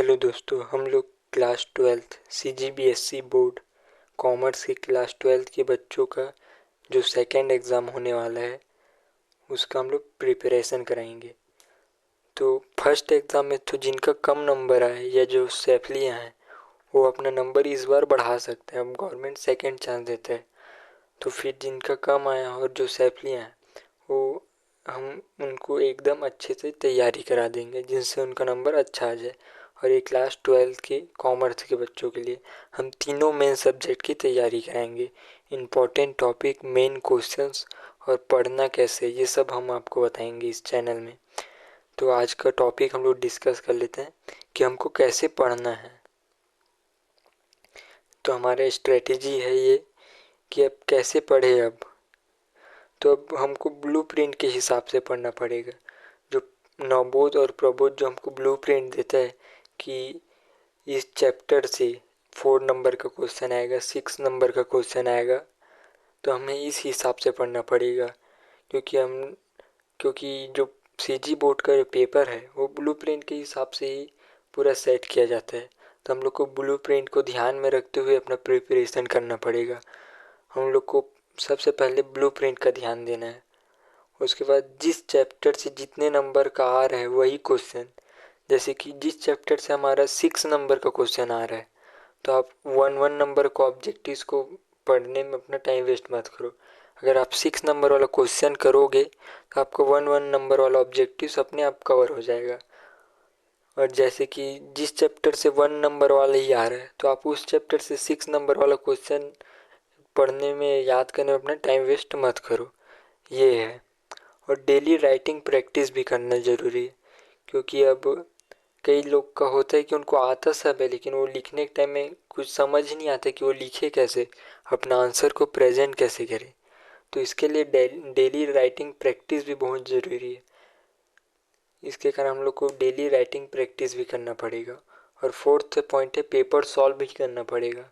Hello दोस्तों, हम लोग class 12th CGBSC board commerce की क्लास 12th के बच्चों का जो सेकेंड एग्ज़ाम होने वाला है उसका हम लोग प्रिपरेशन कराएंगे। तो फर्स्ट एग्ज़ाम में तो जिनका कम नंबर आए या जो सैफलियाँ हैं वो अपना नंबर इस बार बढ़ा सकते हैं। अब गवर्नमेंट सेकेंड चांस देता है, तो फिर जिनका कम आया और जो सैफलियाँ हैं वो हम उनको एकदम अच्छे से तैयारी करा देंगे जिनसे उनका नंबर अच्छा आ जाए। और ये क्लास 12th के कॉमर्स के बच्चों के लिए हम तीनों मेन सब्जेक्ट की तैयारी कराएंगे। इम्पोर्टेंट टॉपिक, मेन क्वेश्चंस और पढ़ना कैसे, ये सब हम आपको बताएंगे इस चैनल में। तो आज का टॉपिक हम लोग डिस्कस कर लेते हैं कि हमको कैसे पढ़ना है। तो हमारा स्ट्रेटेजी है ये कि अब कैसे पढ़े। अब तो अब हमको ब्लूप्रिंट के हिसाब से पढ़ना पड़ेगा। जो नवबोध और प्रबोध जो हमको ब्लूप्रिंट देता है कि इस चैप्टर से 4 नंबर का क्वेश्चन आएगा, 6 नंबर का क्वेश्चन आएगा, तो हमें इस हिसाब से पढ़ना पड़ेगा। क्योंकि जो सीजी बोर्ड का जो पेपर है वो ब्लूप्रिंट के हिसाब से ही पूरा सेट किया जाता है। तो हम लोग को ब्लूप्रिंट को ध्यान में रखते हुए अपना प्रिपरेशन करना पड़ेगा। हम लोग को सबसे पहले ब्लूप्रिंट का ध्यान देना है। उसके बाद जिस चैप्टर से जितने नंबर का आ रहा है वही क्वेश्चन, जैसे कि जिस चैप्टर से हमारा 6 नंबर का क्वेश्चन आ रहा है तो आप 1 नंबर को ऑब्जेक्टिव्स को पढ़ने में अपना टाइम वेस्ट मत करो। अगर आप 6 नंबर वाला क्वेश्चन करोगे तो आपको 1 नंबर वाला ऑब्जेक्टिव्स अपने आप कवर हो जाएगा। और जैसे कि जिस चैप्टर से 1 नंबर वाला ही आ रहा है तो आप उस चैप्टर से 6 नंबर वाला क्वेश्चन पढ़ने में, याद करने में अपना टाइम वेस्ट मत करो। ये है। और डेली राइटिंग प्रैक्टिस भी करना ज़रूरी है, क्योंकि अब कई लोग का होता है कि उनको आता सब है लेकिन वो लिखने के टाइम में कुछ समझ ही नहीं आता कि वो लिखे कैसे, अपना आंसर को प्रेजेंट कैसे करें। तो इसके लिए डेली राइटिंग प्रैक्टिस भी बहुत ज़रूरी है। इसके कारण हम लोग को डेली राइटिंग प्रैक्टिस भी करना पड़ेगा। और फोर्थ पॉइंट है, पेपर सॉल्व भी करना पड़ेगा।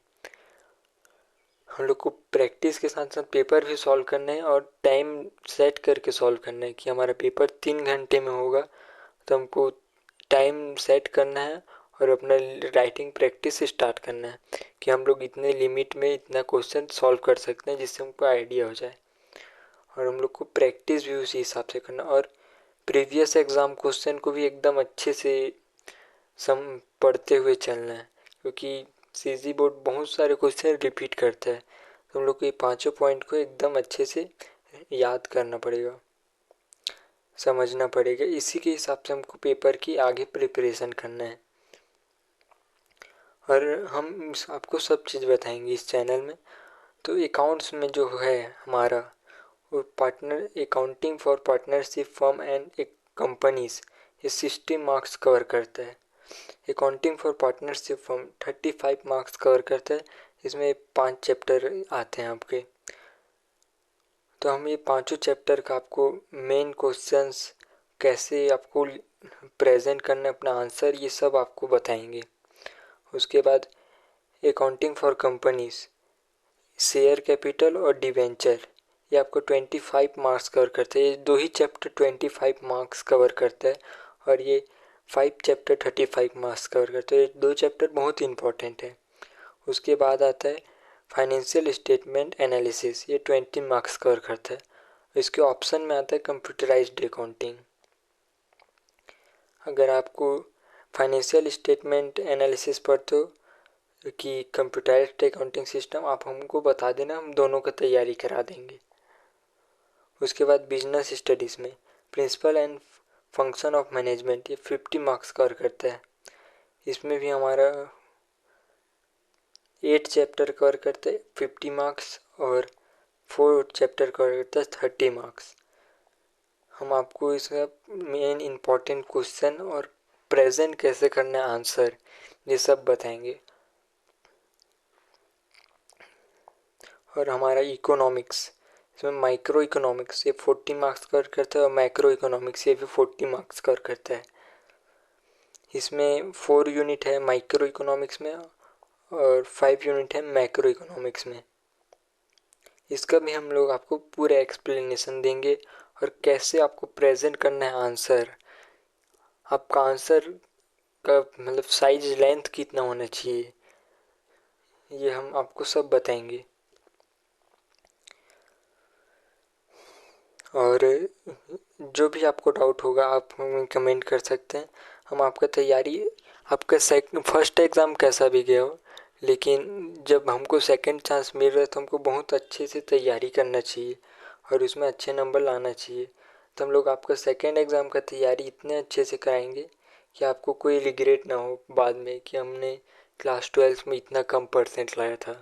हम लोग को प्रैक्टिस के साथ साथ पेपर भी सॉल्व करना है और टाइम सेट करके सॉल्व करना है कि हमारा पेपर 3 घंटे में होगा। तो हमको टाइम सेट करना है और अपना राइटिंग प्रैक्टिस स्टार्ट करना है कि हम लोग इतने लिमिट में इतना क्वेश्चन सॉल्व कर सकते हैं जिससे हमको आइडिया हो जाए। और हम लोग को प्रैक्टिस भी उसी हिसाब से करना और प्रीवियस एग्ज़ाम क्वेश्चन को भी एकदम अच्छे से सम पढ़ते हुए चलना है, क्योंकि सीजी बोर्ड बहुत सारे क्वेश्चन रिपीट करता है। तो हम लोग को ये पांचों पॉइंट को एकदम अच्छे से याद करना पड़ेगा, समझना पड़ेगा। इसी के हिसाब से हमको पेपर की आगे प्रिपरेशन करना है। और हम आपको सब चीज़ बताएंगे इस चैनल में। तो अकाउंट्स में जो है हमारा वो partner accounting for partnership firm and companies, ये 60 मार्क्स कवर करता है। Accounting for partnership firm 35 marks cover करता है। इसमें 5 चैप्टर आते हैं आपके। तो हम ये पांचों चैप्टर का आपको मेन क्वेश्चंस, कैसे आपको प्रेजेंट करना अपना आंसर, ये सब आपको बताएंगे। उसके बाद accounting for companies, share capital और डिवेंचर, ये आपको 25 मार्क्स कवर करते हैं। ये दो ही चैप्टर 25 मार्क्स कवर करता है और ये 5 चैप्टर 35 मार्क्स कवर करते हैं। ये दो चैप्टर बहुत इंपॉर्टेंट है। उसके बाद आता है फाइनेंशियल स्टेटमेंट एनालिसिस, ये 20 मार्क्स कवर करता है। इसके ऑप्शन में आता है कंप्यूटराइज्ड अकाउंटिंग। अगर आपको फाइनेंशियल स्टेटमेंट एनालिसिस पढ़ते हो कि कंप्यूटराइज्ड अकाउंटिंग सिस्टम, आप हमको बता देना, हम दोनों का तैयारी करा देंगे। उसके बाद बिजनेस स्टडीज़ में principle and function of management, ये 50 मार्क्स कवर करता है। इसमें भी हमारा 8 चैप्टर कवर करते हैं 50 मार्क्स और 4 चैप्टर कवर करता है 30 मार्क्स। हम आपको इसका मेन इम्पॉर्टेंट क्वेश्चन और प्रेजेंट कैसे करना है आंसर, ये सब बताएंगे। और हमारा इकोनॉमिक्स, इसमें माइक्रो इकोनॉमिक्स, ये 40 मार्क्स कवर करता है और मैक्रो इकोनॉमिक्स ये भी 40 मार्क्स कवर करता है। इसमें 4 यूनिट है माइक्रो इकोनॉमिक्स में और 5 यूनिट है मैक्रो इकोनॉमिक्स में। इसका भी हम लोग आपको पूरा एक्सप्लेनेशन देंगे और कैसे आपको प्रेजेंट करना है आंसर। आपका आंसर का मतलब साइज लेंथ कितना होना चाहिए, ये हम आपको सब बताएंगे। और जो भी आपको डाउट होगा आप हमें कमेंट कर सकते हैं। हम आपका तैयारी, आपका फर्स्ट एग्ज़ाम कैसा भी गया हो, लेकिन जब हमको सेकंड चांस मिल रहा है तो हमको बहुत अच्छे से तैयारी करना चाहिए और उसमें अच्छे नंबर लाना चाहिए। तो हम लोग आपका सेकंड एग्ज़ाम का तैयारी इतने अच्छे से कराएंगे कि आपको कोई रिग्रेट ना हो बाद में कि हमने क्लास 12 में इतना कम परसेंट लाया था।